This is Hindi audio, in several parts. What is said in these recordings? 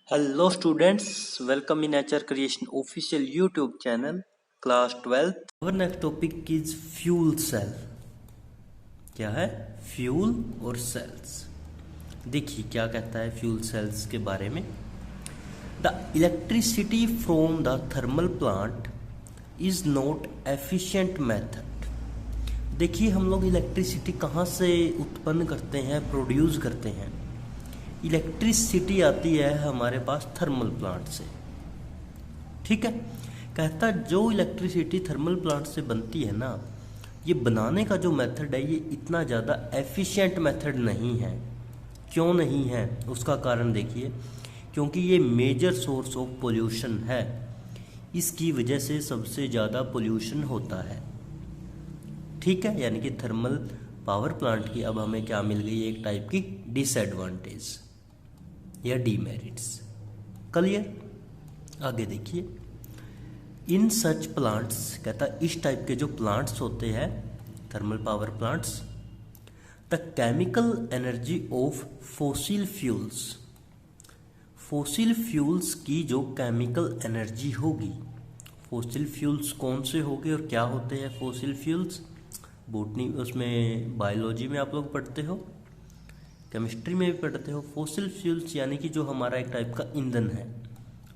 Hello students, welcome in Nature Creation official YouTube channel, class 12th. Our next topic is fuel cell. क्या है? फ्यूल और सेल्स. देखिए क्या कहता है फ्यूल सेल्स के बारे में. The electricity from the thermal plant is not efficient method. देखिए हम लोग इलेक्ट्रिसिटी कहाँ से उत्पन्न करते हैं, प्रोड्यूस करते हैं. इलेक्ट्रिसिटी आती है हमारे पास थर्मल प्लांट से. ठीक है. कहता जो इलेक्ट्रिसिटी थर्मल प्लांट से बनती है ना, ये बनाने का जो मेथड है ये इतना ज़्यादा एफिशिएंट मेथड नहीं है. क्यों नहीं है? उसका कारण देखिए, क्योंकि ये मेजर सोर्स ऑफ पोल्यूशन है. इसकी वजह से सबसे ज़्यादा पोल्यूशन होता है. ठीक है. यानी कि थर्मल पावर प्लांट की अब हमें क्या मिल गई, एक टाइप की डिसएडवांटेज या डीमेरिट्स. क्लियर. आगे देखिए. इन सच प्लांट्स, कहता इस टाइप के जो प्लांट्स होते हैं thermal power plants, the chemical energy of fossil fuels, fossil fuels की जो केमिकल एनर्जी होगी. फॉसिल फ्यूल्स कौन से होंगे और क्या होते हैं फॉसिल फ्यूल्स? बोटनी उसमें बायोलॉजी में आप लोग पढ़ते हो, केमिस्ट्री में भी पढ़ते हो. फॉसिल फ्यूल्स यानी कि जो हमारा एक टाइप का ईंधन है,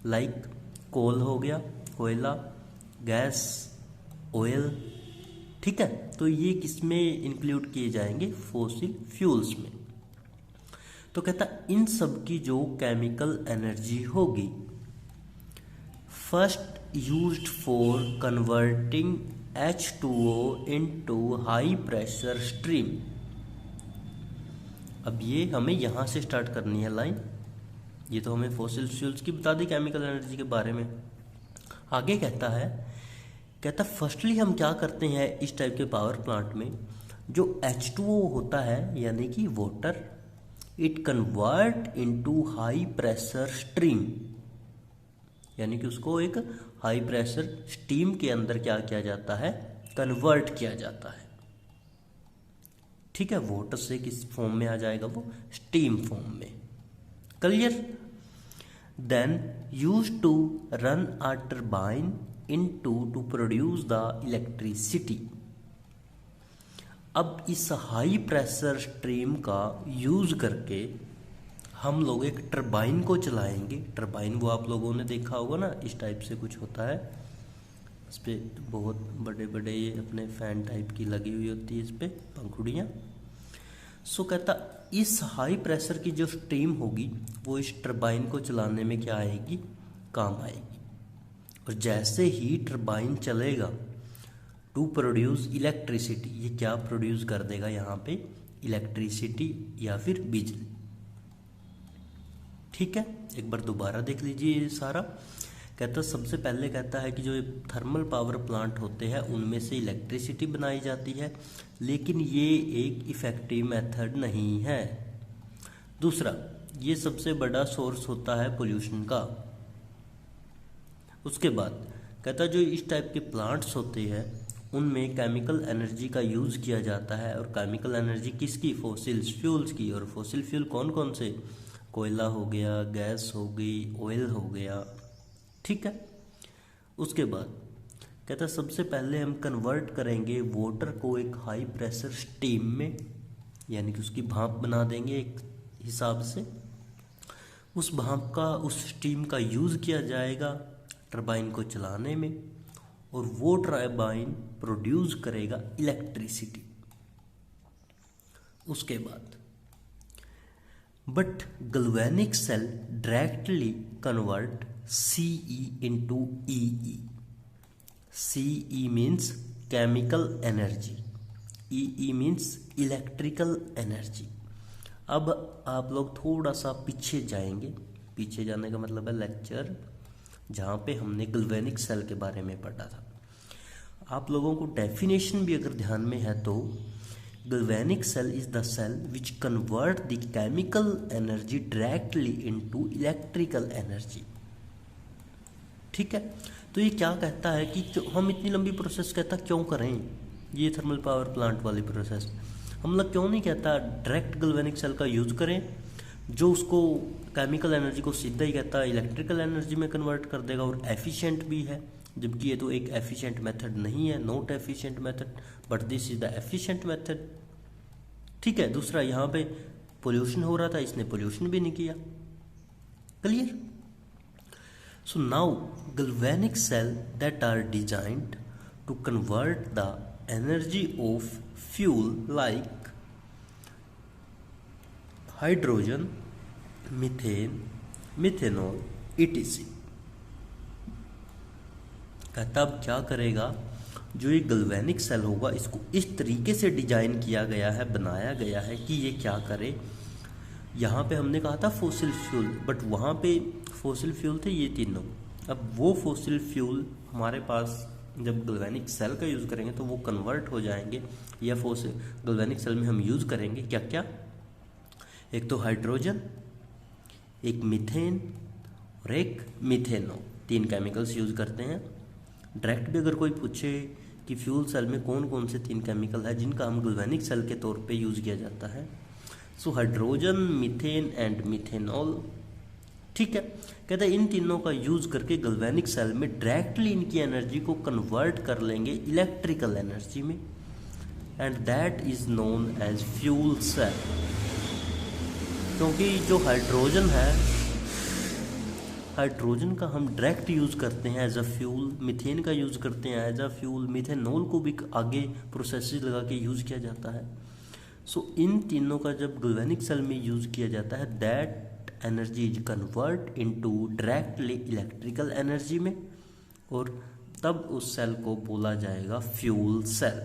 लाइक कोल हो गया, कोयला, गैस, ऑयल. ठीक है. तो ये किसमें इंक्लूड किए जाएंगे? फॉसिल फ्यूल्स में. तो कहता इन सब की जो केमिकल एनर्जी होगी, first used for converting H2O into high pressure stream. अब ये हमें यहाँ से स्टार्ट करनी है लाइन. ये तो हमें फॉसिल फ्यूल्स की बता दी केमिकल एनर्जी के बारे में. आगे कहता फर्स्टली हम क्या करते हैं इस टाइप के पावर प्लांट में, जो H2O होता है यानी कि water, it convert into high pressure stream. यानी कि उसको एक हाई प्रेशर स्टीम के अंदर क्या किया जाता है, कन्वर्ट किया जाता है. ठीक है. वाटर से किस फॉर्म में आ जाएगा वो? स्टीम फॉर्म में. Clear. Then use to run a turbine into to produce the electricity. अब इस हाई प्रेशर स्ट्रीम का यूज करके हम लोग एक टरबाइन को चलाएंगे. टरबाइन वो आप लोगों ने देखा होगा ना, इस टाइप से कुछ होता है. इस पर बहुत बड़े बड़े ये अपने फैन टाइप की लगी हुई होती है, इस पर पंखुड़ियाँ. सो कहता इस हाई प्रेशर की जो स्टीम होगी वो इस टरबाइन को चलाने में क्या आएगी, काम आएगी. और जैसे ही टरबाइन चलेगा टू प्रोड्यूस इलेक्ट्रिसिटी, ये क्या प्रोड्यूस कर देगा यहाँ पे? इलेक्ट्रिसिटी या फिर बिजली. ठीक है. एक बार दोबारा देख लीजिए ये सारा. कहता सबसे पहले कहता है कि जो थर्मल पावर प्लांट होते हैं उनमें से इलेक्ट्रिसिटी बनाई जाती है, लेकिन ये एक इफ़ेक्टिव मेथड नहीं है. दूसरा, ये सबसे बड़ा सोर्स होता है पोल्यूशन का. उसके बाद कहता जो इस टाइप के प्लांट्स होते हैं उनमें केमिकल एनर्जी का यूज़ किया जाता है. और केमिकल एनर्जी किसकी? फॉसिल फ्यूल्स की. और फॉसिल फ्यूल कौन कौन से? कोयला हो गया, गैस हो गई, ऑयल हो गया. ठीक है. उसके बाद कहता सबसे पहले हम कन्वर्ट करेंगे वाटर को एक हाई प्रेशर स्टीम में, यानी कि उसकी भाप बना देंगे एक हिसाब से. उस भाप का, उस स्टीम का यूज़ किया जाएगा टरबाइन को चलाने में, और वो टरबाइन प्रोड्यूस करेगा इलेक्ट्रिसिटी. उसके बाद but galvanic cell directly convert CE into EE. CE means chemical energy, EE means electrical energy. अब आप लोग थोड़ा सा पीछे जाएंगे. पीछे जाने का मतलब है लेक्चर जहाँ पे हमने गैल्वेनिक सेल के बारे में पढ़ा था. आप लोगों को डेफिनेशन भी अगर ध्यान में है तो galvanic cell is the cell which convert the chemical energy directly into electrical energy. ठीक है. तो ये क्या कहता है कि हम इतनी लंबी प्रोसेस कहता क्यों करें ये थर्मल पावर प्लांट वाली प्रोसेस. हम लोग क्यों नहीं कहता डायरेक्ट गैल्वेनिक सेल का यूज़ करें, जो उसको केमिकल एनर्जी को सीधा ही कहता है इलेक्ट्रिकल एनर्जी में कन्वर्ट कर देगा और एफिशिएंट भी है, जबकि ये तो एक एफिशिएंट मेथड नहीं है, not efficient method, but this is the efficient method. ठीक है। दूसरा, यहाँ पे पोल्यूशन हो रहा था, इसने पोल्यूशन भी नहीं किया। Clear? So now galvanic cell that are designed to convert the energy of fuel like hydrogen, methane, methanol, etc. कहता अब क्या करेगा, जो ये गल्वेनिक सेल होगा इसको इस तरीके से डिजाइन किया गया है, बनाया गया है कि ये क्या करे। यहाँ पे हमने कहा था फॉसिल फ्यूल, बट वहाँ पे फॉसिल फ्यूल थे ये तीनों। अब वो फॉसिल फ्यूल हमारे पास जब गल्वेनिक सेल का यूज़ करेंगे तो वो कन्वर्ट हो जाएंगे, या फॉसिल गल्वेनिक सेल में हम यूज़ करेंगे क्या क्या, एक तो हाइड्रोजन, एक मीथेन और एक मीथेनॉल, 3 केमिकल्स यूज़ करते हैं। डायरेक्ट भी अगर कोई पूछे कि फ्यूल सेल में कौन कौन से 3 केमिकल है जिनका हम गल्वेनिक सेल के तौर पे यूज़ किया जाता है, so hydrogen, methane and methanol. ठीक है। कहते हैं इन तीनों का यूज़ करके गल्वेनिक सेल में डायरेक्टली इनकी एनर्जी को कन्वर्ट कर लेंगे इलेक्ट्रिकल एनर्जी में, and that is known as fuel cell. क्योंकि जो हाइड्रोजन है, हाइड्रोजन का हम डायरेक्ट यूज़ करते हैं एज अ फ्यूल, मीथेन का यूज़ करते हैं एज अ फ्यूल, मीथेनॉल को भी आगे प्रोसेसेस लगा के यूज़ किया जाता है। सो इन तीनों का जब गल्वेनिक सेल में यूज़ किया जाता है, that energy is convert into directly electrical energy में, और तब उस सेल को बोला जाएगा फ्यूल सेल।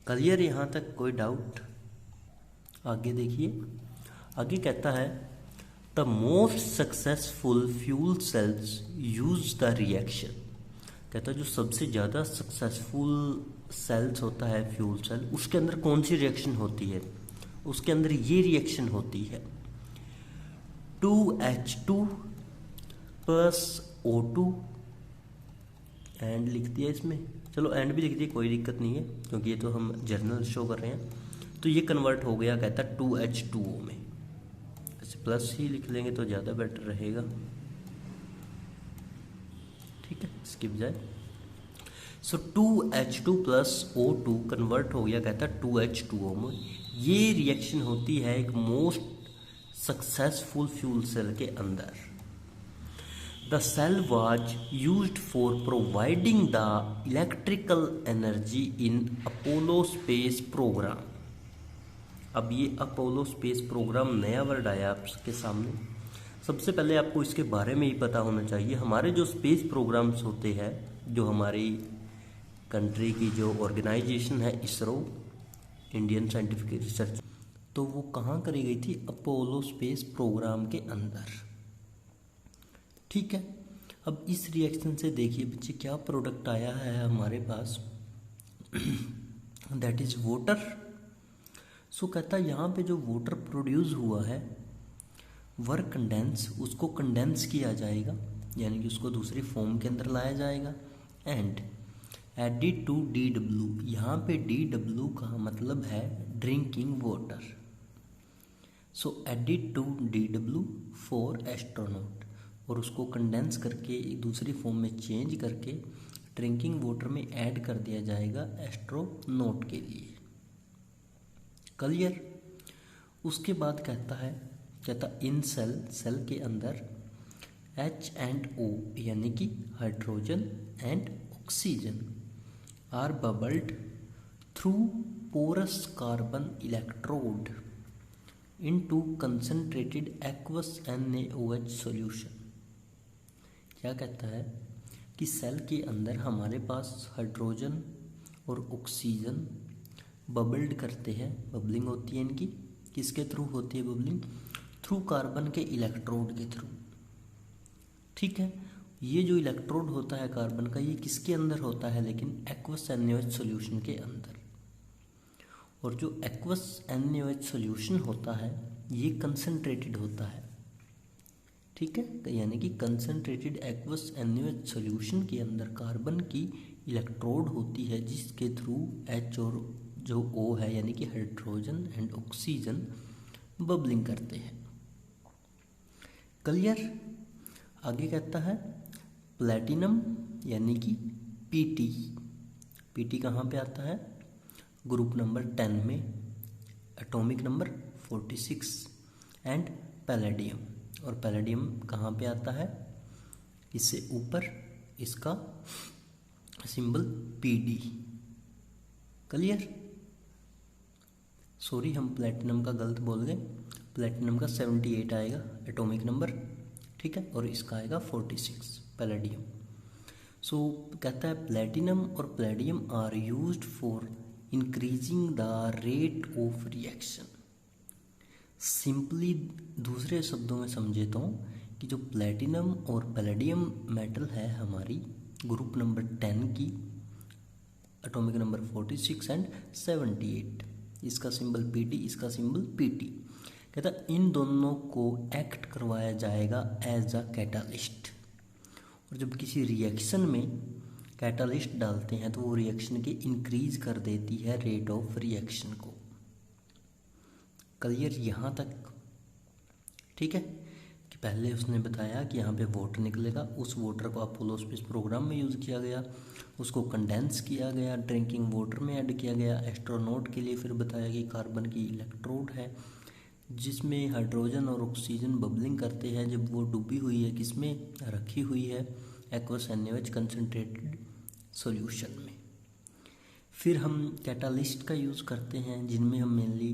क्लियर यहाँ तक? कोई डाउट? आगे देखिए, आगे कहता है the most successful fuel cells use the reaction. कहता है जो सबसे ज़्यादा सक्सेसफुल सेल्स होता है फ्यूल सेल, उसके अंदर कौन सी रिएक्शन होती है, उसके अंदर ये रिएक्शन होती है 2H2 प्लस O2 एंड लिख दिया इसमें, चलो एंड भी लिख दिया, कोई दिक्कत नहीं है क्योंकि ये तो हम जर्नल शो कर रहे हैं। तो ये कन्वर्ट हो गया कहता 2H2O में, ऐसे प्लस ही लिख लेंगे तो ज़्यादा बेटर रहेगा। ठीक है, इसकी बजाय सो 2H2 प्लस O2 कन्वर्ट हो गया कहता 2H2O में। ये रिएक्शन होती है एक मोस्ट सक्सेसफुल फ्यूल सेल के अंदर। The cell was used for providing the electrical energy in Apollo space program. अब ये अपोलो स्पेस प्रोग्राम नया वर्ड आया आपके सामने। सबसे पहले आपको इसके बारे में ही पता होना चाहिए। हमारे जो स्पेस प्रोग्राम्स होते हैं, जो हमारी कंट्री की जो ऑर्गेनाइजेशन है इसरो, इंडियन साइंटिफिक रिसर्च, तो वो कहाँ करी गई थी? अपोलो स्पेस प्रोग्राम के अंदर। ठीक है। अब इस रिएक्शन से देखिए बच्चे क्या प्रोडक्ट आया है हमारे पास, दैट इज वाटर। सो कहता है यहाँ पे जो वाटर प्रोड्यूस हुआ है वर कंडेंस, उसको कंडेंस किया जाएगा, यानी कि उसको दूसरी फॉर्म के अंदर लाया जाएगा, एंड एडिड टू DW। यहाँ पे DW का मतलब है drinking water. So added to DW for astronaut, और उसको कंडेंस करके एक दूसरी फॉर्म में चेंज करके ड्रिंकिंग वाटर में ऐड कर दिया जाएगा एस्ट्रोनॉट के लिए। क्लियर? उसके बाद कहता इन सेल के अंदर H एंड O यानी कि hydrogen and oxygen are bubbled through porous carbon electrode into concentrated aqueous NaOH solution. क्या कहता है कि सेल के अंदर हमारे पास हाइड्रोजन और ऑक्सीजन बबल्ड करते हैं, बबलिंग होती है इनकी, किसके थ्रू होती है बबलिंग? थ्रू कार्बन के इलेक्ट्रोड के थ्रू। ठीक है। ये जो इलेक्ट्रोड होता है कार्बन का, ये किसके अंदर होता है? लेकिन एक्वस NaOH सॉल्यूशन के अंदर। और जो एक्वस NaOH सॉल्यूशन होता है ये कंसंट्रेटेड होता है। ठीक है, यानी कि कंसंट्रेटेड एक्वस NaOH सॉल्यूशन के अंदर कार्बन की इलेक्ट्रोड होती है जिसके थ्रू H और जो O है यानी कि हाइड्रोजन एंड ऑक्सीजन बबलिंग करते हैं। क्लियर। आगे कहता है प्लैटिनम यानी कि पीटी। पीटी कहाँ पे आता है? ग्रुप नंबर 10 में, एटॉमिक नंबर 46। एंड पैलेडियम, और पैलेडियम कहाँ पे आता है? इससे ऊपर इसका सिंबल पीडी। क्लियर। सॉरी, हम प्लैटिनम का गलत बोल गए। प्लैटिनम का 78 आएगा एटॉमिक नंबर, ठीक है, और इसका आएगा 46 पैलेडियम। सो कहता है प्लैटिनम और palladium are used for increasing the rate of reaction. Simply दूसरे शब्दों में समझे तो कि जो प्लैटिनम और पैलेडियम मेटल है हमारी ग्रुप नंबर 10 की, एटॉमिक नंबर 46 एंड 78, इसका सिंबल पीटी, इसका सिंबल पीटी। कहता इन दोनों को एक्ट करवाया जाएगा एज अ कैटालिस्ट। और जब किसी रिएक्शन में कैटालिस्ट डालते हैं तो वो रिएक्शन के इंक्रीज कर देती है रेट ऑफ रिएक्शन को। क्लियर यहाँ तक? ठीक है, कि पहले उसने बताया कि यहाँ पे वाटर निकलेगा, उस वाटर को अपोलो स्पेस प्रोग्राम में यूज़ किया गया, उसको कंडेंस किया गया, ड्रिंकिंग वाटर में ऐड किया गया। एस्ट्रोनॉट के लिए फिर बताया कि कार्बन की इलेक्ट्रोड है जिसमें हाइड्रोजन और ऑक्सीजन बबलिंग करते हैं जब वो डूबी हुई है, किसमें रखी हुई है? एक्वस NaOH कंसनट्रेटेड सॉल्यूशन में। फिर हम कैटालिस्ट का यूज़ करते हैं जिनमें हम मेनली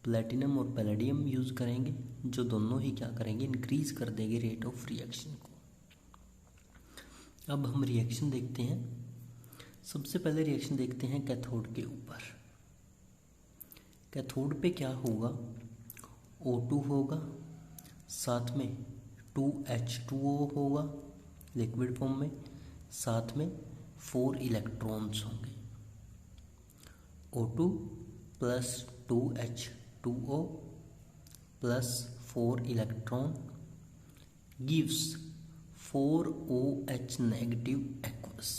प्लैटिनम और पैलेडियम यूज़ करेंगे, जो दोनों ही क्या करेंगे? इंक्रीज कर देंगे रेट ऑफ रिएक्शन को। अब हम रिएक्शन देखते हैं। सबसे पहले रिएक्शन देखते हैं कैथोड के ऊपर। कैथोड पे क्या होगा? O2 होगा, साथ में 2H2O होगा लिक्विड फॉर्म में, साथ में 4 इलेक्ट्रॉन्स होंगे। O2 plus 2H2O plus 4 electron gives 4OH negative aqueous.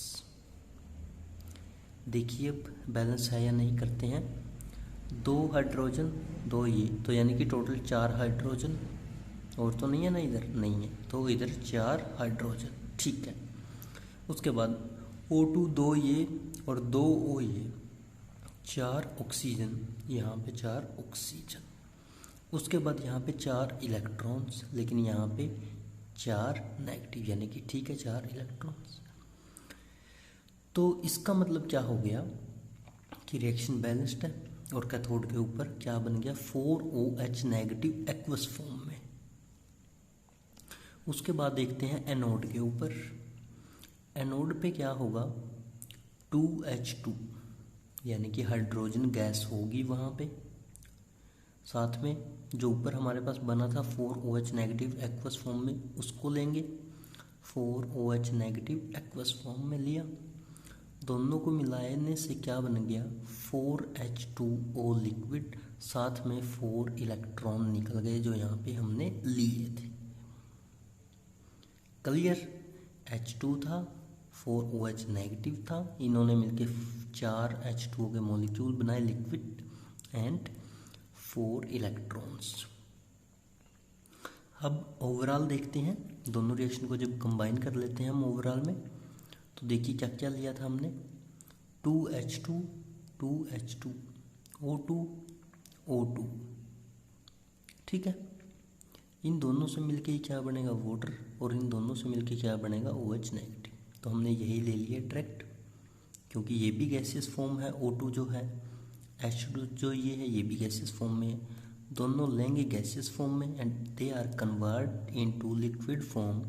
देखिए अब बैलेंस है या नहीं, करते हैं। 2 हाइड्रोजन 2 ये, तो यानी कि टोटल 4 हाइड्रोजन, और तो नहीं है ना, इधर नहीं है, तो इधर 4 हाइड्रोजन, ठीक है। उसके बाद O2 2 ये और 2 O ये, 4 ऑक्सीजन, यहाँ पे 4 ऑक्सीजन। उसके बाद यहाँ पे 4 इलेक्ट्रॉन्स, लेकिन यहाँ पे 4 नेगेटिव, यानी कि ठीक है 4 इलेक्ट्रॉन्स। तो इसका मतलब क्या हो गया कि रिएक्शन बैलेंस्ड है और कैथोड के ऊपर क्या बन गया? 4OH नेगेटिव एक्वस फॉर्म में। उसके बाद देखते हैं एनोड के ऊपर। एनोड पे क्या होगा? 2H2 यानी कि हाइड्रोजन गैस होगी वहाँ पे, साथ में जो ऊपर हमारे पास बना था 4OH नेगेटिव एक्वस फॉर्म में, उसको लेंगे। 4OH नेगेटिव एक्वस फॉर्म में लिया, दोनों को मिलाने से क्या बन गया? 4H2O लिक्विड, साथ में 4 इलेक्ट्रॉन निकल गए जो यहाँ पे हमने लिए थे। क्लियर। H2 था, 4OH नेगेटिव था, इन्होंने मिलके 4 H2O के मॉलिक्यूल बनाए लिक्विड एंड 4 इलेक्ट्रॉन्स। अब ओवरऑल देखते हैं, दोनों रिएक्शन को जब कंबाइन कर लेते हैं हम ओवरऑल में, तो देखिए क्या क्या लिया था हमने। 2H2 2H2 O2 O2, ठीक है। इन दोनों से मिलके क्या बनेगा? वाटर, और इन दोनों से मिलके क्या बनेगा? OH negative. तो हमने यही ले लिया डायरेक्ट, क्योंकि ये भी गैसियस फॉर्म है, O2 जो है, H2 जो ये है ये भी गैसियस फॉर्म में है, दोनों लेंगे गैसियस फॉर्म में and they are convert into liquid form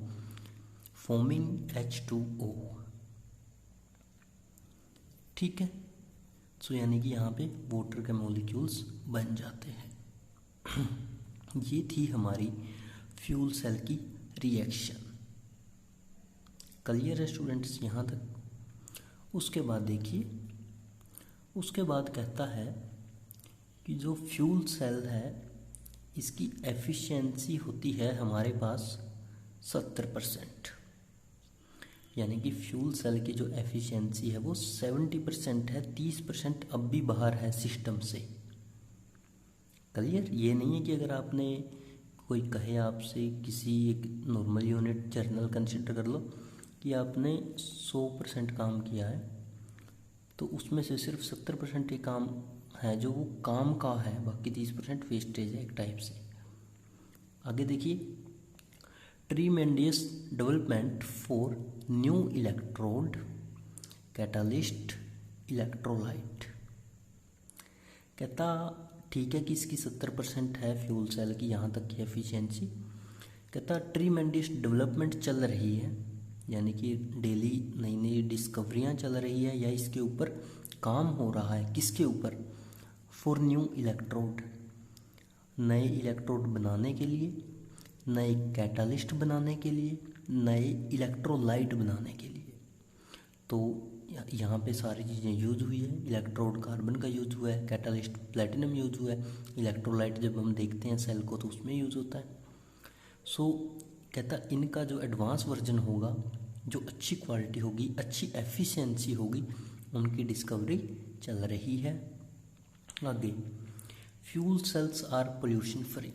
forming H2O, ठीक है। सो यानी कि यहाँ पे वाटर के मॉलिक्यूल्स बन जाते हैं। ये थी हमारी फ्यूल सेल की रिएक्शन। क्लियर है स्टूडेंट्स यहाँ तक? उसके बाद देखिए, उसके बाद कहता है कि जो फ्यूल सेल है इसकी एफिशिएंसी होती है हमारे पास 70%, यानी कि फ्यूल सेल की जो एफिशिएंसी है वो 70% है, 30% अब भी बाहर है सिस्टम से। क्लियर? ये नहीं है कि अगर आपने कोई कहे आपसे किसी एक नॉर्मल यूनिट जर्नल कंसिडर कर लो कि आपने 100% काम किया है तो उसमें से सिर्फ 70% ही काम है जो वो काम का है, बाकी 30% वेस्टेज है एक टाइप से। आगे देखिए, tremendous development for new electrode catalyst electrolyte. कहता ठीक है कि इसकी 70% है फ्यूल सेल की, यहाँ तक की एफिशिएंसी। कहता ट्रीमेंडियस डेवलपमेंट चल रही है, यानी कि डेली नई नई डिस्कवरियाँ चल रही है या इसके ऊपर काम हो रहा है। किसके ऊपर? फॉर न्यू इलेक्ट्रोड, नए इलेक्ट्रोड बनाने के लिए, नए कैटालिस्ट बनाने के लिए, नए इलेक्ट्रोलाइट बनाने के लिए। तो यहाँ पे सारी चीज़ें यूज हुई है। इलेक्ट्रोड कार्बन का यूज हुआ है, कैटालिस्ट प्लेटिनम यूज हुआ है, इलेक्ट्रोलाइट जब हम देखते हैं सेल को तो उसमें यूज होता है। सो कहता इनका जो एडवांस वर्जन होगा, जो अच्छी क्वालिटी होगी, अच्छी एफिशिएंसी होगी, उनकी डिस्कवरी चल रही है। आगे, fuel cells are pollution free.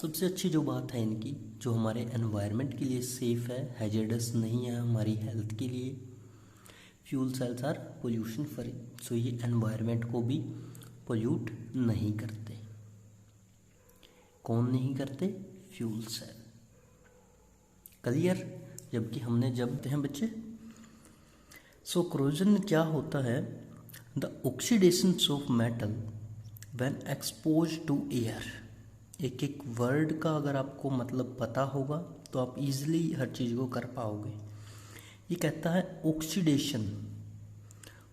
सबसे अच्छी जो बात है इनकी, जो हमारे एनवायरनमेंट के लिए सेफ़ है, हैजर्डस नहीं है हमारी हेल्थ के लिए, fuel cells are pollution free. So ये एनवायरनमेंट को भी पोल्यूट नहीं करते। कौन नहीं करते? Fuel cell. क्लियर? जबकि हमने जब हैं बच्चे, सो कोरोजन क्या होता है? The oxidation of metal when expose to air. एक एक वर्ड का अगर आपको मतलब पता होगा तो आप इजीली हर चीज़ को कर पाओगे। ये कहता है ऑक्सीडेशन।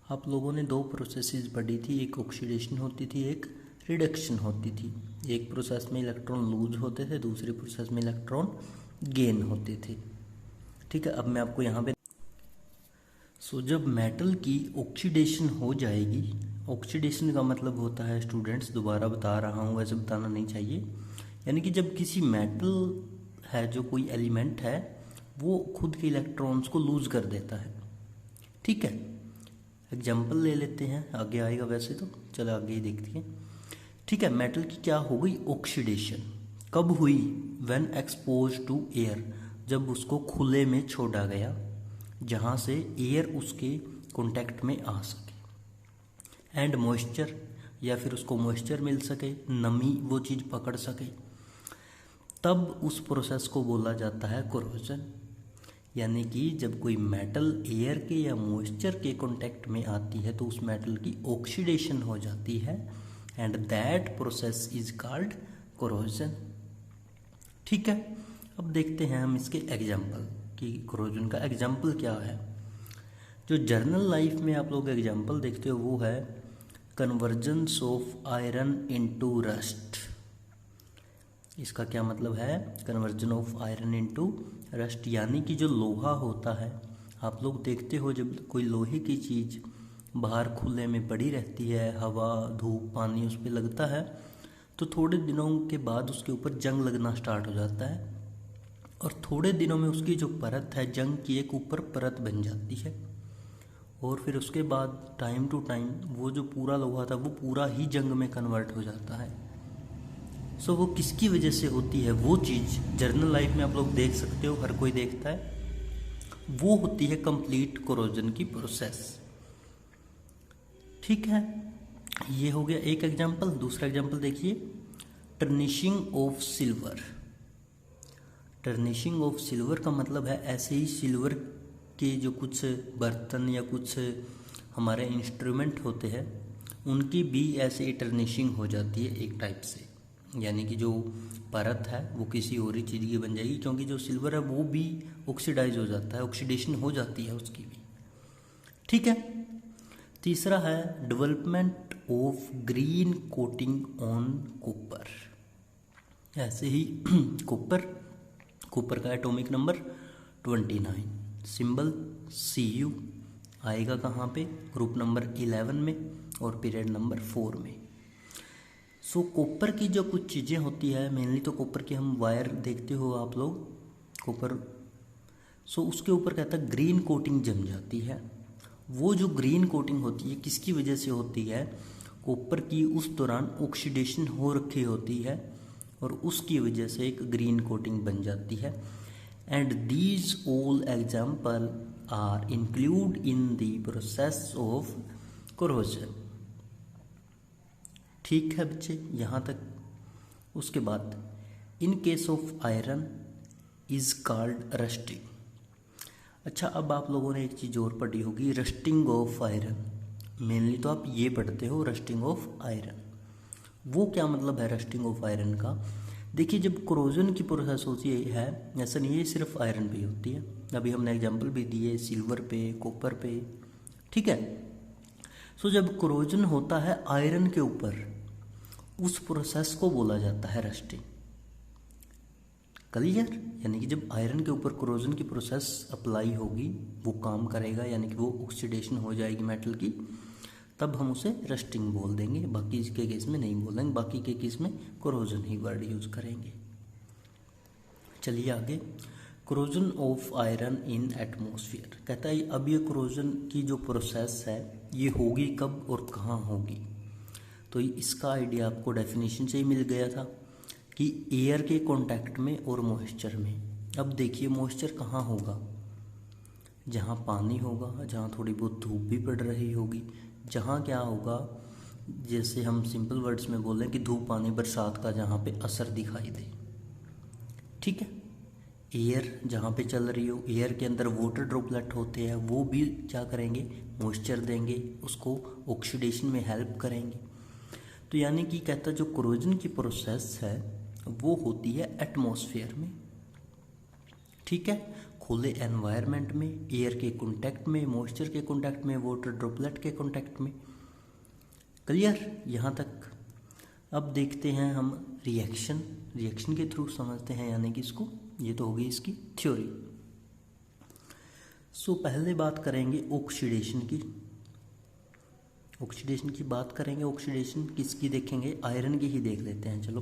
आप लोगों ने दो प्रोसेसेस पढ़ी थी, एक ऑक्सीडेशन होती थी, एक रिडक्शन होती थी। एक प्रोसेस में इलेक्ट्रॉन लूज होते थे, दूसरे प्रोसेस में इलेक्ट्रॉन गेन होते थे। ठीक है, अब मैं आपको यहाँ पे जब मेटल की ऑक्सीडेशन हो जाएगी, ऑक्सीडेशन का मतलब होता है स्टूडेंट्स, दोबारा बता रहा हूँ, वैसे बताना नहीं चाहिए, यानी कि जब किसी मेटल है, जो कोई एलिमेंट है, वो खुद के इलेक्ट्रॉन्स को लूज कर देता है। ठीक है, एग्जाम्पल ले लेते हैं, आगे आएगा वैसे तो, चलो आगे ही देखते हैं। ठीक है, मेटल की क्या हो गई? ऑक्सीडेशन। कब हुई? व्हेन एक्सपोज टू एयर, जब उसको खुले में छोड़ा गया, जहाँ से एयर उसके कांटेक्ट में आ सके, एंड मॉइस्चर, या फिर उसको मॉइस्चर मिल सके, नमी वो चीज़ पकड़ सके, तब उस प्रोसेस को बोला जाता है कोरोजन। यानी कि जब कोई मेटल एयर के या मॉइस्चर के कांटेक्ट में आती है तो उस मेटल की ऑक्सीडेशन हो जाती है, and that process is called corrosion. ठीक है, अब देखते हैं हम इसके एग्जाम्पल कि कोरोजन का एग्जाम्पल क्या है। जो जर्नल लाइफ में आप लोग एग्जाम्पल देखते हो वो है convergence of iron into rust. इसका क्या मतलब है? Conversion of iron into rust, यानी कि जो लोहा होता है, आप लोग देखते हो जब कोई लोहे की चीज़ बाहर खुले में पड़ी रहती है, हवा धूप पानी उस पर लगता है, तो थोड़े दिनों के बाद उसके ऊपर जंग लगना स्टार्ट हो जाता है, और थोड़े दिनों में उसकी जो परत है, जंग की एक ऊपर परत बन जाती है, और फिर उसके बाद टाइम टू टाइम वो जो पूरा लोहा था वो पूरा ही जंग में कन्वर्ट हो जाता है। सो वो किसकी वजह से होती है? वो चीज़ जर्नल लाइफ में आप लोग देख सकते हो, हर कोई देखता है, वो होती है कंप्लीट कोरोजन की प्रोसेस। ठीक है, ये हो गया एक एग्जाम्पल। दूसरा एग्जाम्पल देखिए, टर्निशिंग ऑफ सिल्वर। टर्निशिंग ऑफ सिल्वर का मतलब है ऐसे ही सिल्वर के जो कुछ बर्तन या कुछ हमारे इंस्ट्रूमेंट होते हैं, उनकी भी ऐसे ही टर्निशिंग हो जाती है एक टाइप से, यानी कि जो परत है वो किसी और ही चीज़ की बन जाएगी, क्योंकि जो सिल्वर है वो भी ऑक्सीडाइज हो जाता है, ऑक्सीडेशन हो जाती है उसकी भी। ठीक है, तीसरा है development of green coating on copper. ऐसे ही कॉपर का एटॉमिक नंबर 29, सिंबल Cu, आएगा कहाँ पे? ग्रुप नंबर 11 में और पीरियड नंबर 4 में। सो कॉपर की जो कुछ चीज़ें होती है, मेनली तो कॉपर की हम वायर देखते हो आप लोग, कॉपर, सो उसके ऊपर कहता है ग्रीन कोटिंग जम जाती है। वो जो ग्रीन कोटिंग होती है किसकी वजह से होती है? कॉपर की उस दौरान ऑक्सीडेशन हो रखी होती है और उसकी वजह से एक ग्रीन कोटिंग बन जाती है। And these all example are include in the process of corrosion. ठीक है बच्चे, यहाँ तक। उसके बाद in case of iron is called rusting. अच्छा, अब आप लोगों ने एक चीज़ और पढ़ी होगी, रस्टिंग ऑफ आयरन। मेनली तो आप ये पढ़ते हो रस्टिंग ऑफ आयरन। वो क्या मतलब है रस्टिंग ऑफ आयरन का? देखिए, जब कोरोजन की प्रोसेस होती है, ऐसा नहीं है सिर्फ आयरन पे होती है, अभी हमने एग्जांपल भी दिए सिल्वर पे, कॉपर पे, ठीक है। सो जब कोरोजन होता है आयरन के ऊपर, उस प्रोसेस को बोला जाता है रस्टिंग। क्लियर? यानी कि जब आयरन के ऊपर कोरोजन की प्रोसेस अप्लाई होगी, वो काम करेगा, यानी कि वो ऑक्सीडेशन हो जाएगी मेटल की, तब हम उसे रस्टिंग बोल देंगे। बाकी के केस में नहीं बोल देंगे, बाकी के केस में कोरोजन ही वर्ड यूज करेंगे। चलिए आगे, corrosion of iron in atmosphere. कहता है अब ये कोरोजन की जो प्रोसेस है ये होगी कब और कहाँ होगी? तो इसका आइडिया आपको डेफिनेशन से ही मिल गया था कि एयर के कांटेक्ट में और मॉइस्चर में। अब देखिए मॉइस्चर कहाँ होगा? जहाँ पानी होगा, जहाँ थोड़ी बहुत धूप भी पड़ रही होगी, जहाँ क्या होगा, जैसे हम सिंपल वर्ड्स में बोलें कि धूप पानी बरसात का जहाँ पे असर दिखाई दे, ठीक है। एयर जहाँ पे चल रही हो, एयर के अंदर वाटर ड्रॉपलेट होते हैं, वो भी क्या करेंगे? मॉइस्चर देंगे, उसको ऑक्सीडेशन में हेल्प करेंगे। तो यानी कि कहता जो कोरोजन की प्रोसेस है वो होती है एटमॉस्फेयर में, ठीक है, खुले एनवायरनमेंट में, एयर के कांटेक्ट में, मॉइस्चर के कांटेक्ट में, वाटर ड्रॉपलेट के कांटेक्ट में। क्लियर यहाँ तक? अब देखते हैं हम रिएक्शन के थ्रू समझते हैं, यानी कि इसको, ये तो होगी इसकी थ्योरी। सो पहले बात करेंगे ऑक्सीडेशन की। ऑक्सीडेशन की बात करेंगे, ऑक्सीडेशन किसकी देखेंगे? आयरन की ही देख लेते हैं। चलो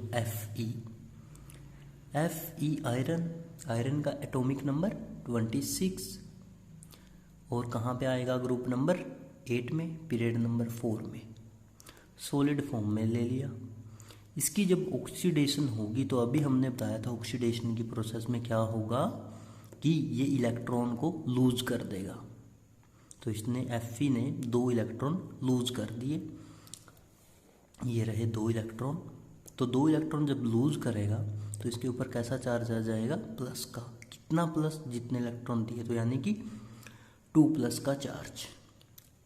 Fe आयरन का एटॉमिक नंबर 26 और कहाँ पे आएगा? ग्रुप नंबर 8 में, पीरियड नंबर 4 में, सॉलिड फॉर्म में ले लिया। इसकी जब ऑक्सीडेशन होगी तो अभी हमने बताया था ऑक्सीडेशन की प्रोसेस में क्या होगा कि ये इलेक्ट्रॉन को लूज कर देगा। तो इसने Fe ने 2 इलेक्ट्रॉन लूज कर दिए, ये रहे 2 इलेक्ट्रॉन। तो 2 इलेक्ट्रॉन जब लूज करेगा तो इसके ऊपर कैसा चार्ज आ जाएगा? प्लस का। कितना प्लस? जितने इलेक्ट्रॉन दिए, तो यानी कि 2 प्लस का चार्ज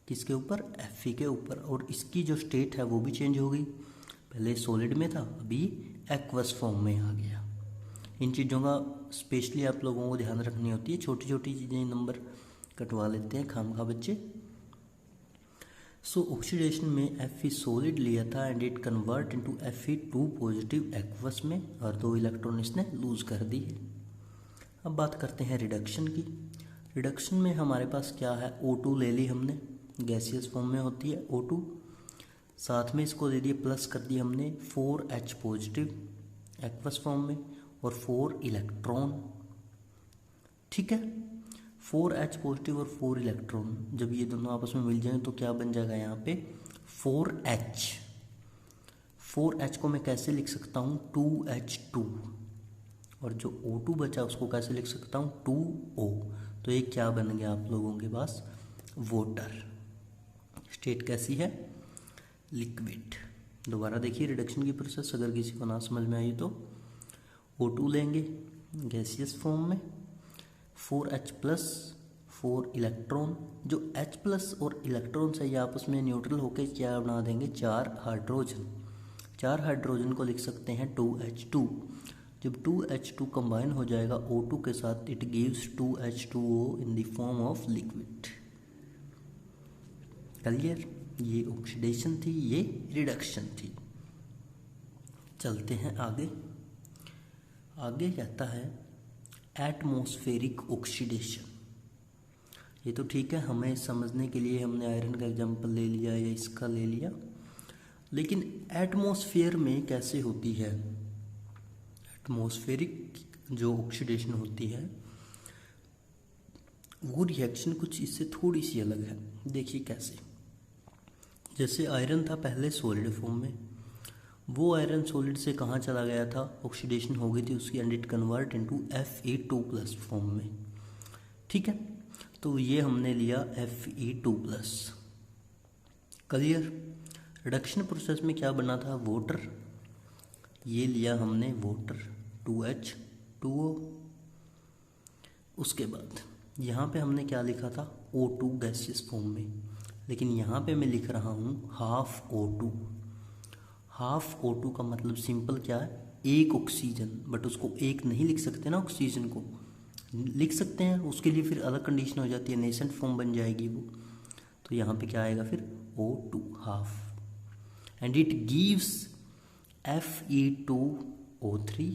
किसके ऊपर? Fe के ऊपर। और इसकी जो स्टेट है वो भी चेंज हो गई, पहले सॉलिड में था, अभी एक्वस फॉर्म में आ गया। इन चीज़ों का स्पेशली आप लोगों को ध्यान रखनी होती है, छोटी छोटी चीज़ें नंबर कटवा लेते हैं खामखा बच्चे। सो ऑक्सीडेशन में Fe सॉलिड लिया था and it convert into Fe2 positive aqueous में, और 2 इलेक्ट्रॉन इसने लूज कर दिए। अब बात करते हैं रिडक्शन की। रिडक्शन में हमारे पास क्या है? O2 ले ली हमने, गैसियस फॉर्म में होती है O2, साथ में इसको दे दिए प्लस कर दिए हमने 4H पॉजिटिव एक्वस फॉर्म में और 4 इलेक्ट्रॉन, ठीक है। 4H पॉजिटिव और 4 इलेक्ट्रॉन जब ये दोनों आपस में मिल जाएंगे तो क्या बन जाएगा यहाँ पे? 4H। 4H को मैं कैसे लिख सकता हूँ? 2H2। और जो O2 बचा उसको कैसे लिख सकता हूँ? 2O। तो ये क्या बन गया आप लोगों के पास? वाटर। स्टेट कैसी है? लिक्विड। दोबारा देखिए रिडक्शन की प्रोसेस, अगर किसी को ना समझ में आई तो O2 लेंगे गैसियस फॉर्म में, 4H प्लस 4 इलेक्ट्रॉन, जो H प्लस और इलेक्ट्रॉन से ये आपस में न्यूट्रल होकर क्या बना देंगे? 4 हाइड्रोजन। 4 हाइड्रोजन को लिख सकते हैं 2H2। जब 2H2 कंबाइन हो जाएगा O2 के साथ, it gives 2H2O in the form of liquid. Clear? ये ऑक्सीडेशन थी, ये रिडक्शन थी। चलते हैं आगे। आगे कहता है एटमॉस्फेरिक ऑक्सीडेशन। ये तो ठीक है, हमें समझने के लिए हमने आयरन का एग्जांपल ले लिया या इसका ले लिया, लेकिन एटमॉस्फेयर में कैसे होती है? एटमॉस्फेरिक जो ऑक्सीडेशन होती है वो रिएक्शन कुछ इससे थोड़ी सी अलग है। देखिए कैसे। जैसे आयरन था पहले सॉलिड फॉर्म में, वो आयरन सॉलिड से कहाँ चला गया था, ऑक्सीडेशन हो गई थी उसकी and it convert into Fe2+ form में। ठीक है, तो ये हमने लिया Fe2+। क्लियर। रिडक्शन प्रोसेस में क्या बना था, वाटर, ये लिया हमने वाटर 2H2O। उसके बाद यहाँ पे हमने क्या लिखा था, O2 गैसियस फॉर्म में, लेकिन यहाँ पे मैं लिख रहा हूँ हाफ O2। हाफ O2 का मतलब सिंपल क्या है, एक ऑक्सीजन, बट उसको एक नहीं लिख सकते ना, ऑक्सीजन को लिख सकते हैं, उसके लिए फिर अलग कंडीशन हो जाती है, नेसेंट फॉर्म बन जाएगी वो। तो यहाँ पे क्या आएगा फिर O2 half, and it gives Fe2O3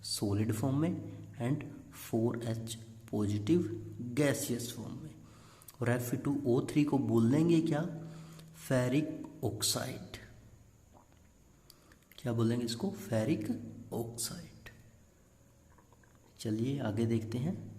solid form में and 4H positive gaseous form में। और Fe2O3 को बोल देंगे क्या, फेरिक ऑक्साइड। क्या बोलेंगे इसको, फेरिक ऑक्साइड। चलिए आगे देखते हैं।